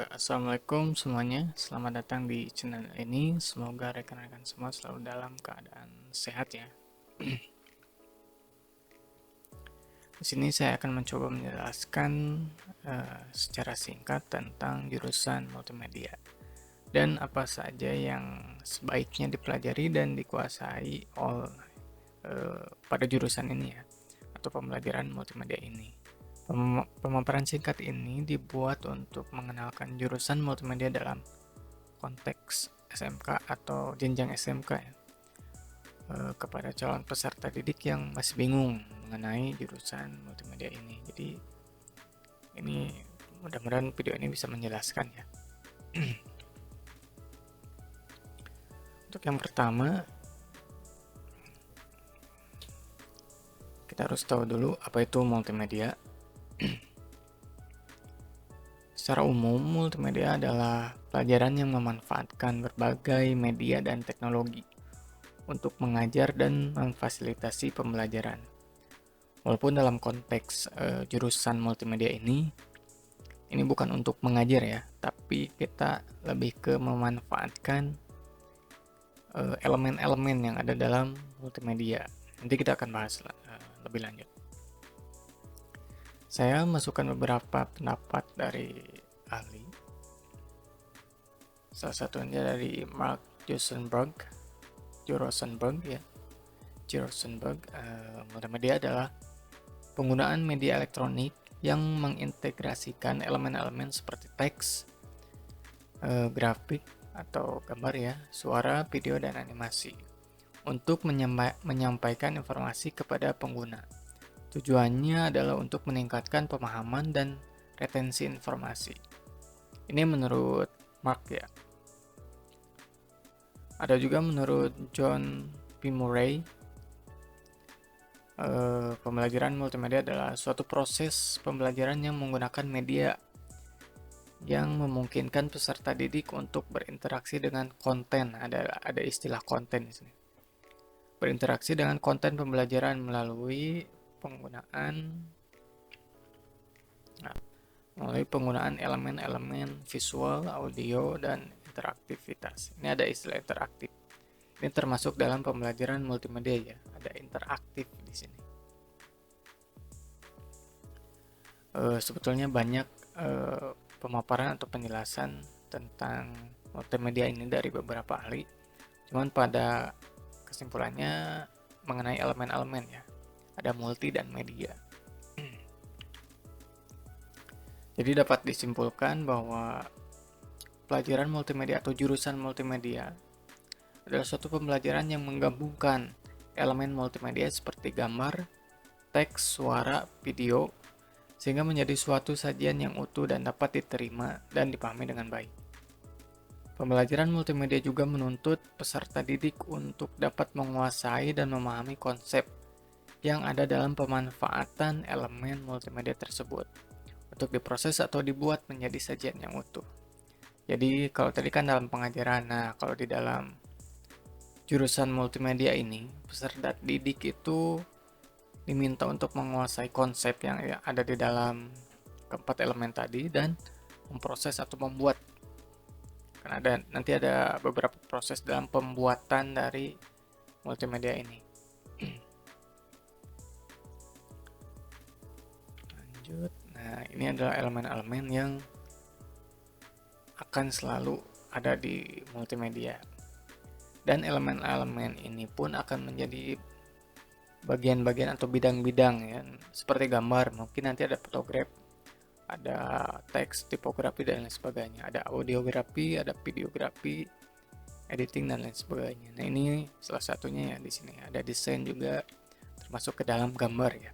Assalamualaikum semuanya, selamat datang di channel ini. Semoga rekan-rekan semua selalu dalam keadaan sehat ya. Di sini saya akan mencoba menjelaskan secara singkat tentang jurusan multimedia dan apa saja yang sebaiknya dipelajari dan dikuasai pada jurusan ini ya, atau pembelajaran multimedia ini. Pemaparan singkat ini dibuat untuk mengenalkan jurusan multimedia dalam konteks SMK atau jenjang SMK ya, kepada calon peserta didik yang masih bingung mengenai jurusan multimedia ini. Jadi ini mudah-mudahan video ini bisa menjelaskan ya. Untuk yang pertama, kita harus tahu dulu apa itu multimedia. Secara umum, multimedia adalah pelajaran yang memanfaatkan berbagai media dan teknologi untuk mengajar dan memfasilitasi pembelajaran. Walaupun dalam konteks jurusan multimedia ini bukan untuk mengajar ya, tapi kita lebih ke memanfaatkan elemen-elemen yang ada dalam multimedia. Nanti kita akan bahas lebih lanjut. Saya masukkan beberapa pendapat dari ahli. Salah satunya dari Mark Rosenberg ya. Rosenberg, multimedia adalah penggunaan media elektronik yang mengintegrasikan elemen-elemen seperti teks, grafik atau gambar ya, suara, video, dan animasi untuk menyampaikan informasi kepada pengguna. Tujuannya adalah untuk meningkatkan pemahaman dan retensi informasi. Ini menurut Mark ya. Ada juga menurut John P. Murray, pembelajaran multimedia adalah suatu proses pembelajaran yang menggunakan media yang memungkinkan peserta didik untuk berinteraksi dengan konten. Ada istilah konten di sini. Berinteraksi dengan konten pembelajaran melalui penggunaan elemen-elemen visual, audio, dan interaktivitas. Ini ada istilah interaktif. Ini termasuk dalam pembelajaran multimedia ya. Ada interaktif di sini. Sebetulnya banyak pemaparan atau penjelasan tentang multimedia ini dari beberapa ahli. Cuman pada kesimpulannya mengenai elemen-elemen ya. Ada multi dan media. Jadi dapat disimpulkan bahwa pelajaran multimedia atau jurusan multimedia adalah suatu pembelajaran yang menggabungkan elemen multimedia seperti gambar, teks, suara, video, sehingga menjadi suatu sajian yang utuh dan dapat diterima dan dipahami dengan baik. Pembelajaran multimedia juga menuntut peserta didik untuk dapat menguasai dan memahami konsep yang ada dalam pemanfaatan elemen multimedia tersebut untuk diproses atau dibuat menjadi sajian yang utuh. Jadi kalau tadi kan dalam pengajaran, nah kalau di dalam jurusan multimedia ini, peserta didik itu diminta untuk menguasai konsep yang ada di dalam keempat elemen tadi dan memproses atau membuat. Karena nanti ada beberapa proses dalam pembuatan dari multimedia ini. Lanjut. Nah, ini adalah elemen-elemen yang akan selalu ada di multimedia. Dan elemen-elemen ini pun akan menjadi bagian-bagian atau bidang-bidang ya, seperti gambar, mungkin nanti ada fotograf, ada teks, tipografi dan lain sebagainya, ada audiografi, ada videografi, editing dan lain sebagainya. Nah, ini salah satunya ya di sini. Ada desain juga termasuk ke dalam gambar ya.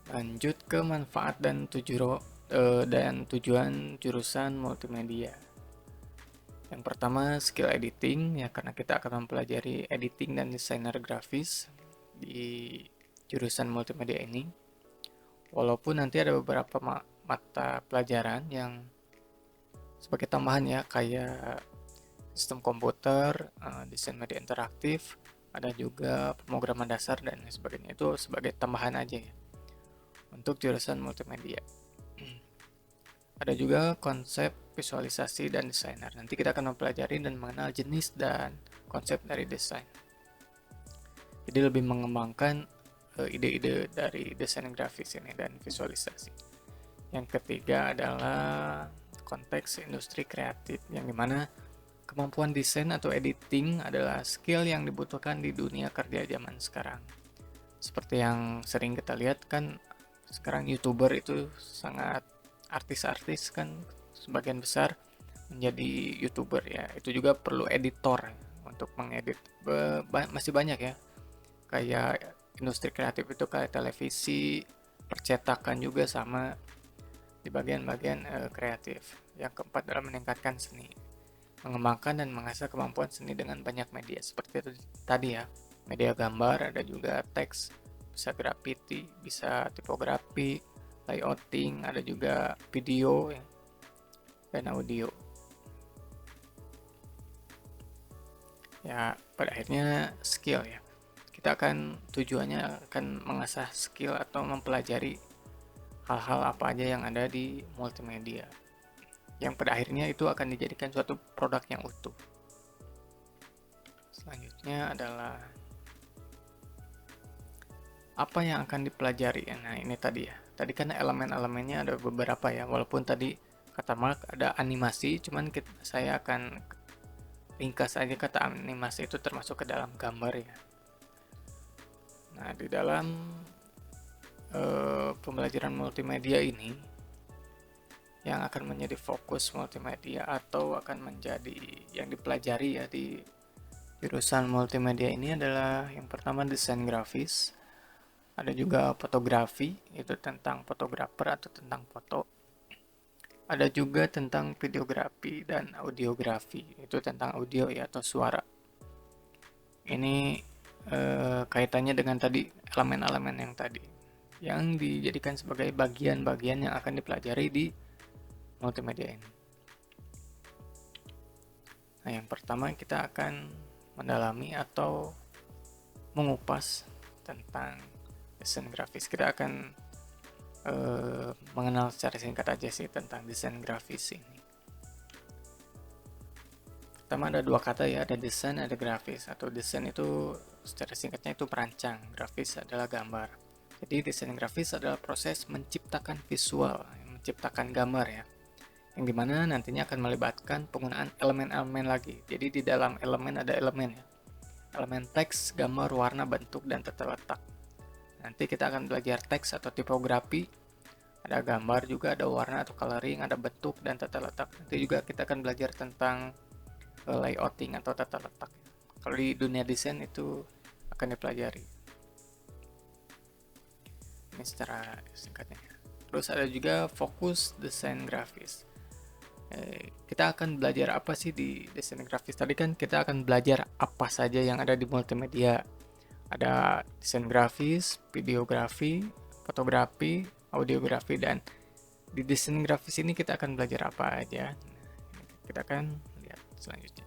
Lanjut ke manfaat dan tujuan jurusan multimedia. Yang pertama, skill editing ya, karena kita akan mempelajari editing dan desainer grafis di jurusan multimedia ini. Walaupun nanti ada beberapa mata pelajaran yang sebagai tambahan ya, kayak sistem komputer, desain media interaktif, ada juga pemrograman dasar dan lain sebagainya. Itu sebagai tambahan aja ya. untuk jurusan multimedia. Ada juga konsep visualisasi dan desainer. Nanti kita akan mempelajari dan mengenal jenis dan konsep dari desain. Jadi lebih mengembangkan ide-ide dari desain grafis ini dan visualisasi. Yang ketiga adalah konteks industri kreatif, yang dimana kemampuan desain atau editing adalah skill yang dibutuhkan di dunia kerja zaman sekarang. Seperti yang sering kita lihat kan, sekarang YouTuber itu sangat, artis-artis kan sebagian besar menjadi YouTuber ya. Itu juga perlu editor untuk mengedit. Masih banyak ya, kayak industri kreatif itu kayak televisi, percetakan juga sama di bagian-bagian kreatif. Yang keempat adalah meningkatkan seni, mengembangkan dan mengasah kemampuan seni dengan banyak media seperti itu tadi ya. Media gambar, ada juga teks, bisa graffiti, bisa tipografi, layouting, ada juga video ya, dan audio. Ya, pada akhirnya skill ya. Kita akan tujuannya akan mengasah skill atau mempelajari hal-hal apa aja yang ada di multimedia, yang pada akhirnya itu akan dijadikan suatu produk yang utuh. Selanjutnya adalah apa yang akan dipelajari. Nah, ini tadi ya. Tadi kan elemen-elemennya ada beberapa ya. Walaupun tadi kata Mark ada animasi, cuman saya akan ringkas aja, kata animasi itu termasuk ke dalam gambar ya. Nah, di dalam pembelajaran multimedia ini, yang akan menjadi fokus multimedia atau akan menjadi yang dipelajari ya di jurusan multimedia ini adalah yang pertama desain grafis, ada juga fotografi, itu tentang fotografer atau tentang foto, ada juga tentang videografi dan audiografi, itu tentang audio ya atau suara. Ini kaitannya dengan tadi elemen-elemen yang tadi, yang dijadikan sebagai bagian-bagian yang akan dipelajari di multimedia ini. Nah, yang pertama kita akan mendalami atau mengupas tentang desain grafis. Kita akan mengenal secara singkat aja sih tentang desain grafis ini. Pertama ada dua kata ya, ada desain, ada grafis. Atau desain itu secara singkatnya itu perancang, grafis adalah gambar. Jadi desain grafis adalah proses menciptakan visual, menciptakan gambar ya, yang dimana nantinya akan melibatkan penggunaan elemen-elemen lagi. Jadi di dalam elemen ada elemen ya, elemen teks, gambar, warna, bentuk, dan tata letak. Nanti kita akan belajar teks atau tipografi, ada gambar juga, ada warna atau coloring, ada bentuk dan tata letak. Nanti juga kita akan belajar tentang layouting atau tata letak. Kalau di dunia desain itu akan dipelajari. Ini secara singkatnya. Terus ada juga fokus desain grafis. Kita akan belajar apa sih di desain grafis? Tadi kan kita akan belajar apa saja yang ada di multimedia. Ada desain grafis, videografi, fotografi, audiografi, dan di desain grafis ini kita akan belajar apa aja. Kita akan lihat selanjutnya.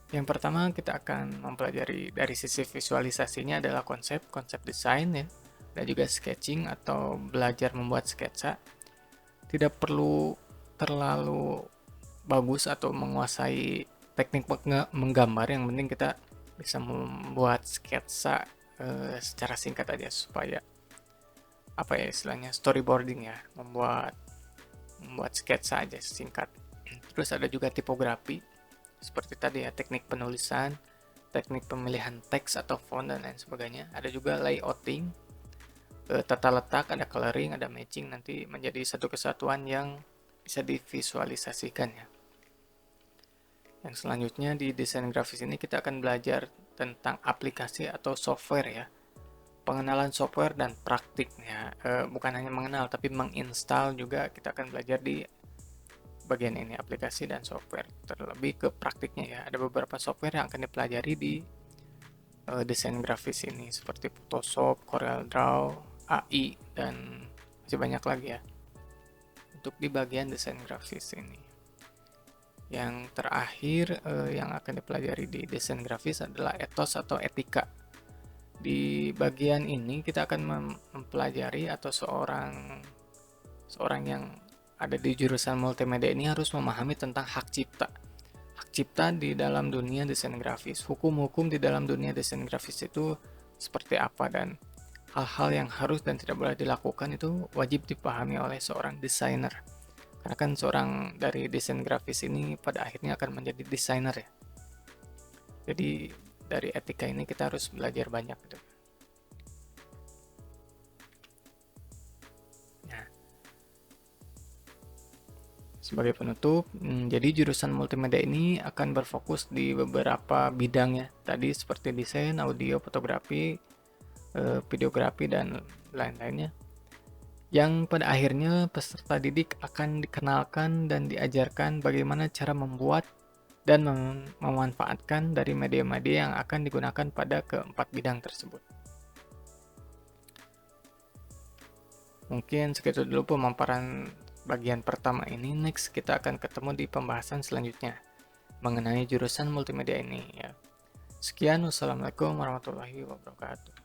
Yang pertama kita akan mempelajari dari sisi visualisasinya adalah konsep desain ya, dan juga sketching atau belajar membuat sketsa. Tidak perlu terlalu bagus atau menguasai teknik menggambar, yang penting kita bisa membuat sketsa secara singkat aja, supaya apa ya istilahnya, storyboarding ya, membuat sketsa aja singkat. Terus ada juga tipografi, seperti tadi ya, teknik penulisan, teknik pemilihan teks atau font dan lain sebagainya. Ada juga layouting, tata letak, ada coloring, ada matching, nanti menjadi satu kesatuan yang bisa divisualisasikan ya. Yang selanjutnya di desain grafis ini kita akan belajar tentang aplikasi atau software ya, pengenalan software dan praktiknya. Bukan hanya mengenal tapi menginstal juga kita akan belajar di bagian ini, aplikasi dan software. Terlebih ke praktiknya ya, ada beberapa software yang akan dipelajari di desain grafis ini seperti Photoshop, Corel Draw, AI, dan masih banyak lagi ya untuk di bagian desain grafis ini. Yang terakhir yang akan dipelajari di desain grafis adalah etos atau etika. Di bagian ini kita akan mempelajari atau seorang yang ada di jurusan multimedia ini harus memahami tentang hak cipta. Hak cipta di dalam dunia desain grafis, hukum-hukum di dalam dunia desain grafis itu seperti apa, dan hal-hal yang harus dan tidak boleh dilakukan itu wajib dipahami oleh seorang desainer. Karena kan seorang dari desain grafis ini pada akhirnya akan menjadi desainer ya. Jadi dari etika ini kita harus belajar banyak gitu. Nah, sebagai penutup, jadi jurusan multimedia ini akan berfokus di beberapa bidang ya. Tadi seperti desain, audio, fotografi, videografi, dan lain-lainnya. Yang pada akhirnya peserta didik akan dikenalkan dan diajarkan bagaimana cara membuat dan memanfaatkan dari media-media yang akan digunakan pada keempat bidang tersebut. Mungkin segitu dulu pemaparan bagian pertama ini. Next kita akan ketemu di pembahasan selanjutnya mengenai jurusan multimedia ini ya. Sekian, wassalamualaikum warahmatullahi wabarakatuh.